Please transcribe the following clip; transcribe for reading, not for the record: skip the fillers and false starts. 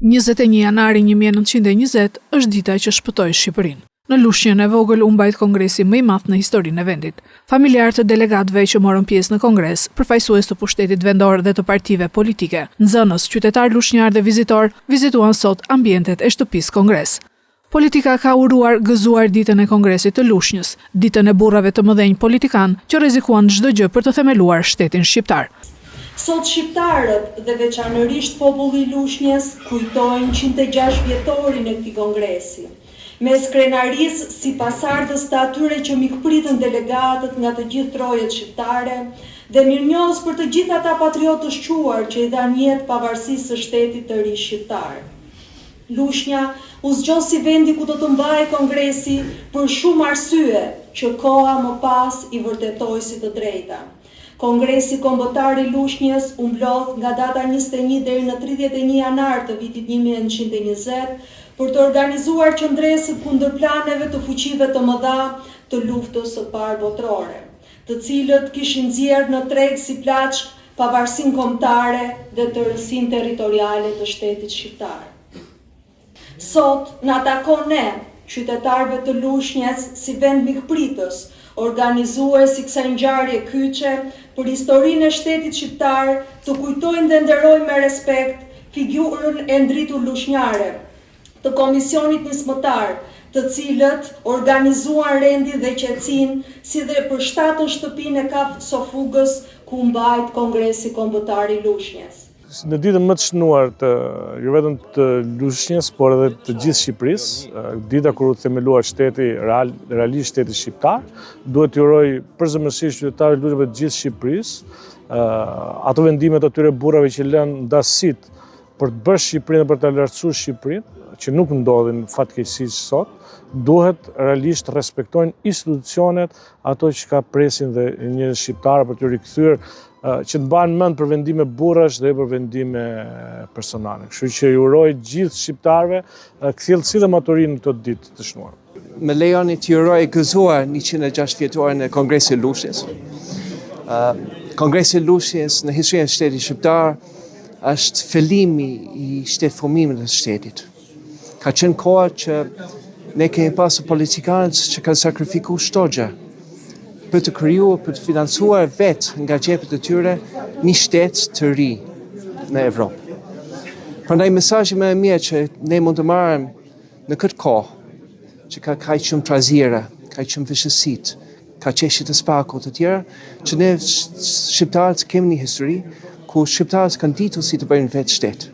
21 janari 1920 është dita që shpëtoi Shqipërinë. Në Lushnjën e vogël u mbajt kongresi më i madh në historinë e vendit. Familjarë të delegatëve që morën pjesë në kongres, përfaqësues të pushtetit vendor dhe të partive politike, nxënës, qytetar lushnjar dhe vizitor, vizituan sot ambientet e shtëpisë Kongres. Politika ka uruar gëzuar ditën e kongresit të Lushnjës, ditën e burrave të mëdhenj politikan që rrezikuan çdo gjë për të themeluar shtetin shqiptar. Sot shqiptarët dhe veçanërisht populli i Lushnjës kujtojnë 106 vjetorin e këtij kongresi. Me skrenarisë si pasardhës të atyre që mikpritën delegatët nga të gjithë trojet shqiptare dhe mirënjohës për të gjithë ata patriotë të shquar që i dhanë jetë pavarësisë së shtetit të ri shqiptar. Lushnja u zgjon si vendi ku do të mbahej kongresi për shumë arsye që koha më pas i vërtetoi si të drejta. Kongresi Kombëtar i Lushnjës u mblodh nga data 21 deri në 31 janar të vitit 1920 për të organizuar qëndresët kundër planeve të fuqive të mëdha të luftës së parë botërore, të cilët kishin nxjerrë në treg si plaçk pavarësinë kombëtare dhe të rësinë territoriale të shtetit shqiptar. Sot na takon ne, qytetarëve të Lushnjës, si vend mikpritës, organizues si kësaj ngjarje kyçe për historinë e shtetit shqiptar, të kujtojnë dhe nderojnë me respekt figurën e ndritur lushnjare të komisionit nismëtar, të cilët organizuan rendin dhe qetësinë, si dhe për shtatën shtëpinë e kafë Sofugës, ku mbajt Kongresi Kombëtar i Lushnjës. Në ditën më të shënuar jo vetëm të Lushnjës, por edhe të gjithë Shqipërisë, dita kur u themeluar shteti, realisht shteti shqiptar, duhet t'ju uroj përzemërsisht qytetarëve Lushnjëve të gjithë Shqipërisë, ato vendimet atyre burrave që lënë ndasitë për të bërë Shqipërinë dhe për të lartësuar Shqipërinë, që nuk ndodhin fatkeqësisht sot, duhet realisht respektojnë institucionet ato që ka presin dhe njerëz shqiptarë për të rikthyer që të banë mend për vendime burrash dhe për vendime personale. Kështu që ju uroj gjithë shqiptarëve kthjellësi dhe maturinë në këtë ditë të shënuar. Me lejoni t'ju uroj gëzuar 106 vjetorin e Kongresit Lushnjës. Kongresi Lushnjës në historinë e shtetit shqiptar është fillimi i shtetëfërmimit të shtetit. Ka qenë koha që ne kemi pasur politikanët që kanë sakrifikuar çdo gjë për të krijuar, për të financuar vetë nga xhepet e tyre një shtet të ri në Evropë. Prandaj mesazhi më i mirë që ne mund të marrim në këtë kohë që ka kaq shumë trazira, kaq shumë vështirësi, ka çështje të spakut të tjera, që ne shqiptarët kemi një histori ku shqiptarët kanë ditur si të bëjnë vetë shtet.